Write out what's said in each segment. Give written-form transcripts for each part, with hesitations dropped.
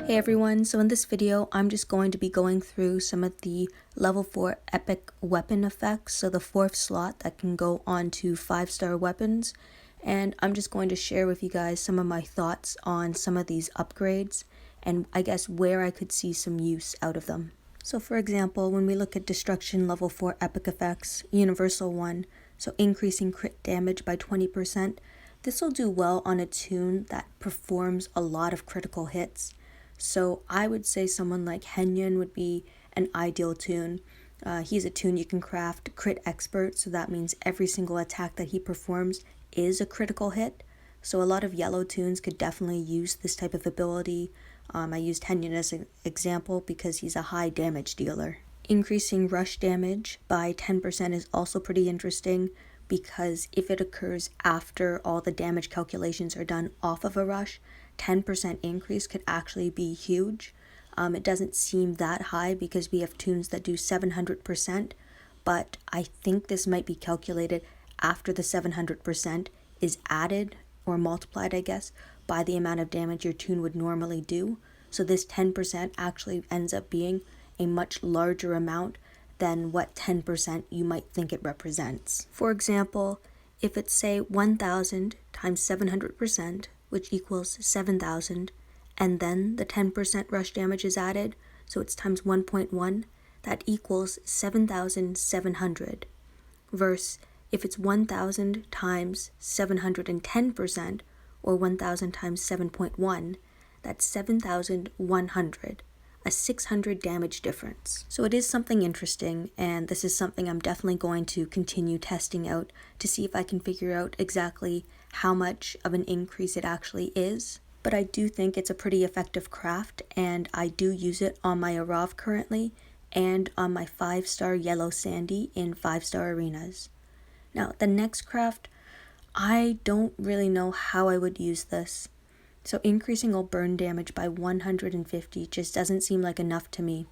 Hey everyone, so in this video I'm just going to be going through some of the level 4 epic weapon effects, so the 4th slot that can go on to 5-star weapons, and I'm just going to share with you guys some of my thoughts on some of these upgrades and I guess where I could see some use out of them. So for example, when we look at destruction level 4 epic effects, universal one, so increasing crit damage by 20%, this will do well on a toon that performs a lot of critical hits. So I would say someone like Henyon would be an ideal toon. He's a toon you can craft crit expert, so that means every single attack that he performs is a critical hit. So a lot of yellow toons could definitely use this type of ability. I used Henyon as an example because he's a high damage dealer. Increasing rush damage by 10% is also pretty interesting because if it occurs after all the damage calculations are done off of a rush, 10% increase could actually be huge. It doesn't seem that high because we have toons that do 700%, but I think this might be calculated after the 700% is added or multiplied, I guess, by the amount of damage your toon would normally do. So this 10% actually ends up being a much larger amount than what 10% you might think it represents. For example, if it's say 1000 times 700%, which equals 7,000, and then the 10% rush damage is added, so it's times 1.1, that equals 7,700. Versus if it's 1,000 times 710%, or 1,000 times 7.1, that's 7,100. A 600 damage difference. So it is something interesting, and this is something I'm definitely going to continue testing out to see if I can figure out exactly how much of an increase it actually is. But I do think it's a pretty effective craft, and I do use it on my Arav currently and on my 5-star yellow sandy in 5-star arenas. Now the next craft, I don't really know how I would use this. So increasing all burn damage by 150 just doesn't seem like enough to me,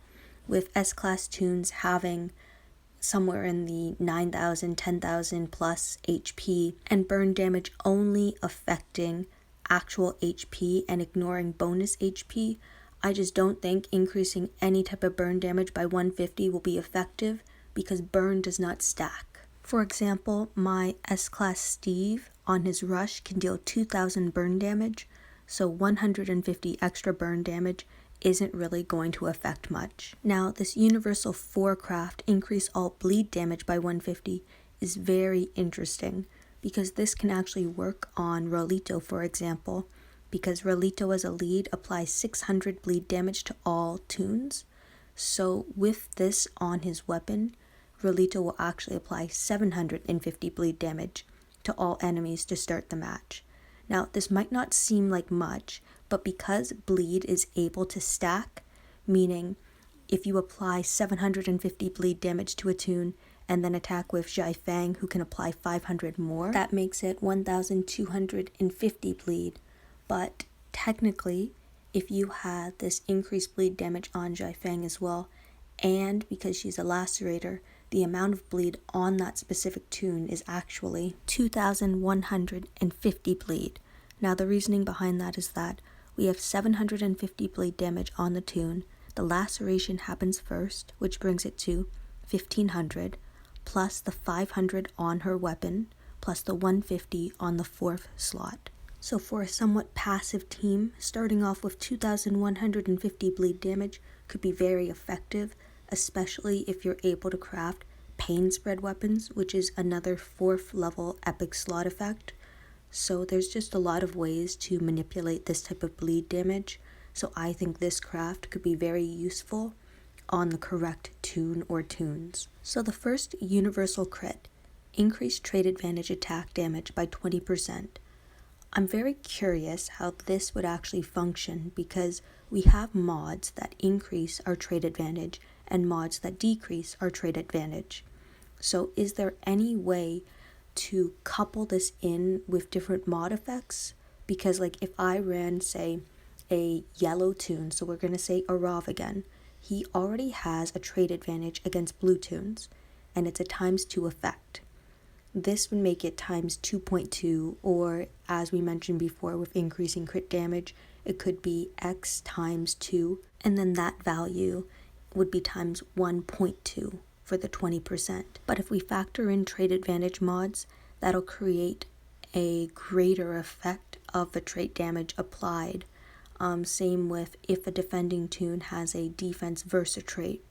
with S-class toons having somewhere in the 9,000, 10,000 plus HP, and burn damage only affecting actual HP and ignoring bonus HP. I just don't think increasing any type of burn damage by 150 will be effective because burn does not stack. For example, my S-class Steve on his rush can deal 2,000 burn damage, so 150 extra burn damage isn't really going to affect much. Now, this universal 4 craft increase all bleed damage by 150 is very interesting because this can actually work on Rolito, for example, because Rolito as a lead applies 600 bleed damage to all toons. So with this on his weapon, Rolito will actually apply 750 bleed damage to all enemies to start the match. Now, this might not seem like much, but because bleed is able to stack, meaning if you apply 750 bleed damage to a toon and then attack with Zhai Fang, who can apply 500 more, that makes it 1,250 bleed. But technically, if you had this increased bleed damage on Zhai Fang as well, and because she's a lacerator, the amount of bleed on that specific toon is actually 2,150 bleed. Now the reasoning behind that is that we have 750 bleed damage on the toon, the laceration happens first, which brings it to 1,500, plus the 500 on her weapon, plus the 150 on the 4th slot. So for a somewhat passive team, starting off with 2,150 bleed damage could be very effective, especially if you're able to craft pain spread weapons, which is another 4th level epic slot effect. So there's just a lot of ways to manipulate this type of bleed damage, so I think this craft could be very useful on the correct toon or toons. So the first universal crit, increased trade advantage attack damage by 20%. I'm very curious how this would actually function because we have mods that increase our trade advantage and mods that decrease our trade advantage. So is there any way to couple this in with different mod effects? Because like if I ran, say, a yellow toon, so we're going to say Arav again, he already has a trade advantage against blue toons, and it's a ×2 effect. This would make it times 2.2, or as we mentioned before with increasing crit damage, it could be x times 2, and then that value would be times 1.2 for the 20%. But if we factor in trait advantage mods, that'll create a greater effect of the trait damage applied. Same with if a defending toon has a defense versa trait.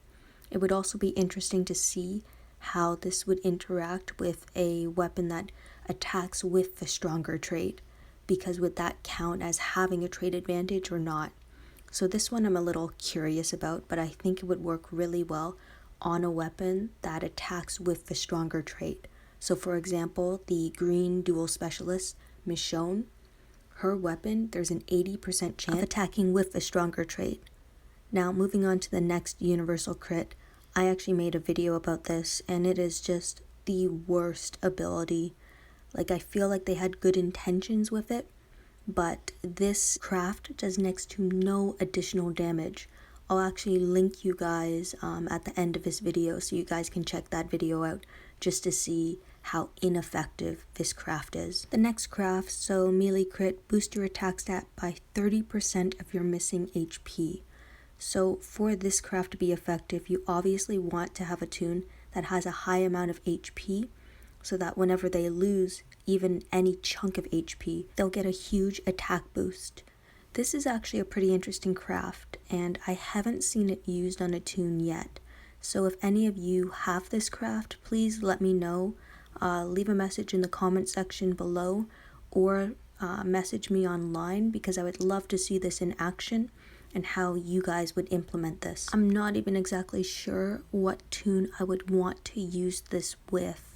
It would also be interesting to see how this would interact with a weapon that attacks with the stronger trait, because would that count as having a trait advantage or not? So this one I'm a little curious about, but I think it would work really well on a weapon that attacks with the stronger trait. So for example, the green dual specialist, Michonne, her weapon, there's an 80% chance of attacking with the stronger trait. Now moving on to the next universal crit, I actually made a video about this, and it is just the worst ability. Like, I feel like they had good intentions with it, but this craft does next to no additional damage. I'll actually link you guys at the end of this video so you guys can check that video out just to see how ineffective this craft is. The next craft, so melee crit, boost your attack stat by 30% of your missing HP. So for this craft to be effective, you obviously want to have a toon that has a high amount of HP, so that whenever they lose even any chunk of HP, they'll get a huge attack boost. This is actually a pretty interesting craft, and I haven't seen it used on a toon yet. So if any of you have this craft, please let me know. Leave a message in the comment section below, or message me online, because I would love to see this in action and how you guys would implement this. I'm not even exactly sure what toon I would want to use this with.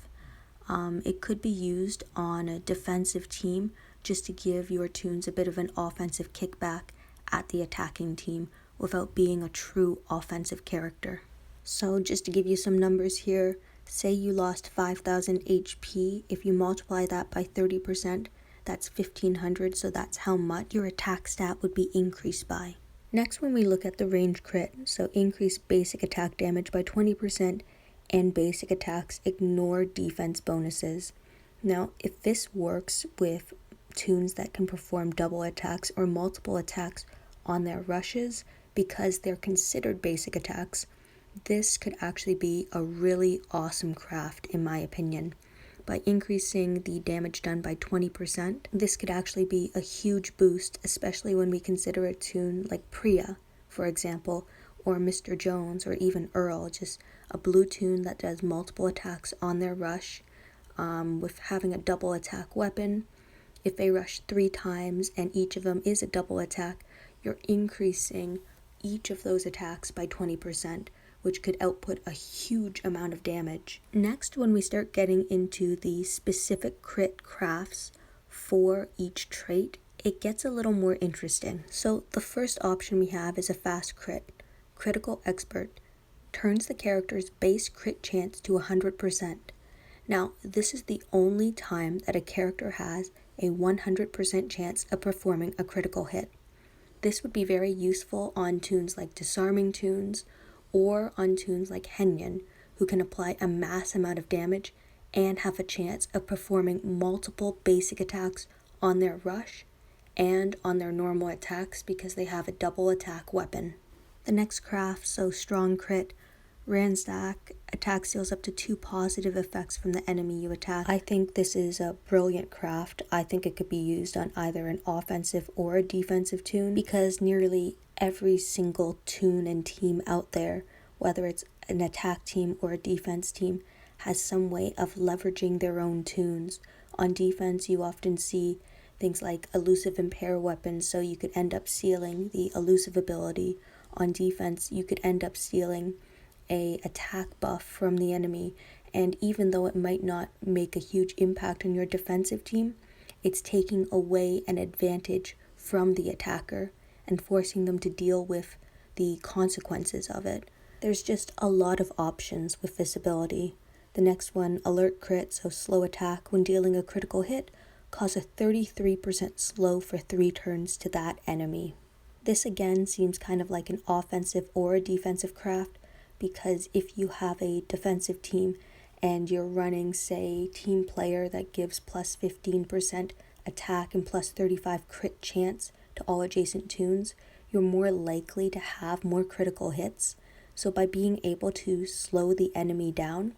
It could be used on a defensive team just to give your toons a bit of an offensive kickback at the attacking team without being a true offensive character. So just to give you some numbers here, say you lost 5,000 HP, if you multiply that by 30%, that's 1,500, so that's how much your attack stat would be increased by. Next, when we look at the range crit, so increase basic attack damage by 20%, and basic attacks ignore defense bonuses. Now, if this works with toons that can perform double attacks or multiple attacks on their rushes because they're considered basic attacks, this could actually be a really awesome craft in my opinion. By increasing the damage done by 20%, this could actually be a huge boost, especially when we consider a toon like Priya, for example, or Mr. Jones, or even Earl, just a blue toon that does multiple attacks on their rush, with having a double attack weapon. If they rush 3 times and each of them is a double attack, you're increasing each of those attacks by 20%, which could output a huge amount of damage. Next, when we start getting into the specific crit crafts for each trait, it gets a little more interesting. So the first option we have is a fast crit. Critical Expert turns the character's base crit chance to 100%. Now, this is the only time that a character has a 100% chance of performing a critical hit. This would be very useful on toons like Disarming Toons, or on toons like Henyon, who can apply a mass amount of damage and have a chance of performing multiple basic attacks on their rush and on their normal attacks because they have a double attack weapon. The next craft, so Strong Crit, Ransack, attack deals up to 2 positive effects from the enemy you attack. I think this is a brilliant craft. I think it could be used on either an offensive or a defensive toon, because nearly every single toon and team out there, whether it's an attack team or a defense team, has some way of leveraging their own toons. On defense, you often see things like elusive impair weapons, so you could end up sealing the elusive ability. On defense, you could end up stealing a attack buff from the enemy, and even though it might not make a huge impact on your defensive team, it's taking away an advantage from the attacker and forcing them to deal with the consequences of it. There's just a lot of options with this ability. The next one, Alert Crit, so slow attack. When dealing a critical hit, cause a 33% slow for 3 turns to that enemy. This again seems kind of like an offensive or a defensive craft, because if you have a defensive team and you're running, say, team player that gives plus 15% attack and plus 35 crit chance to all adjacent toons, you're more likely to have more critical hits. So by being able to slow the enemy down,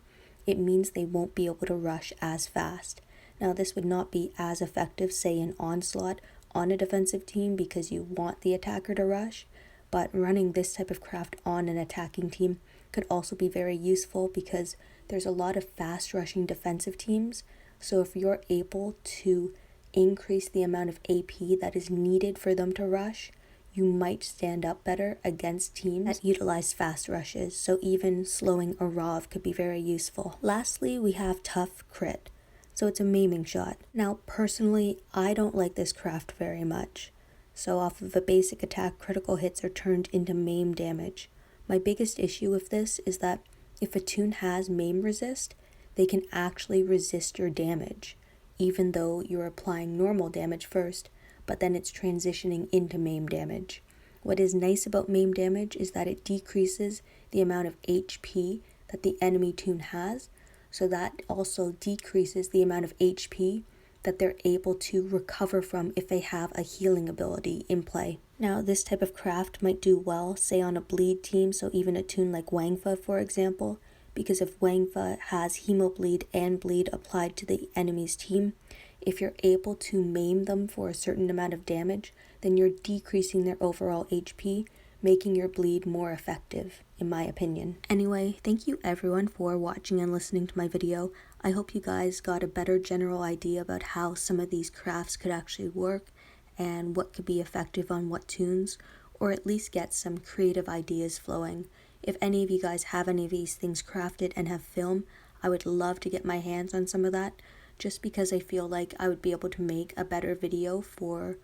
it means they won't be able to rush as fast. Now this would not be as effective, say, in onslaught on a defensive team because you want the attacker to rush, but running this type of craft on an attacking team could also be very useful because there's a lot of fast rushing defensive teams. So if you're able to increase the amount of AP that is needed for them to rush, you might stand up better against teams that utilize fast rushes, so even slowing a Rov could be very useful. Lastly, we have Tough Crit, so it's a maiming shot. Now personally, I don't like this craft very much, so off of a basic attack, critical hits are turned into maim damage. My biggest issue with this is that if a toon has maim resist, they can actually resist your damage, even though you're applying normal damage first, but then it's transitioning into maim damage. What is nice about maim damage is that it decreases the amount of HP that the enemy toon has, so that also decreases the amount of HP that they're able to recover from if they have a healing ability in play. Now this type of craft might do well, say on a bleed team, so even a toon like Wangfa for example, because if Wangfa has Hemobleed and Bleed applied to the enemy's team, if you're able to maim them for a certain amount of damage, then you're decreasing their overall HP, making your bleed more effective, in my opinion. Anyway, thank you everyone for watching and listening to my video. I hope you guys got a better general idea about how some of these crafts could actually work and what could be effective on what toons, or at least get some creative ideas flowing. If any of you guys have any of these things crafted and have film, I would love to get my hands on some of that, just because I feel like I would be able to make a better video for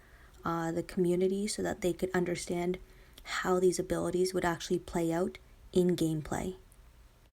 the community so that they could understand how these abilities would actually play out in gameplay.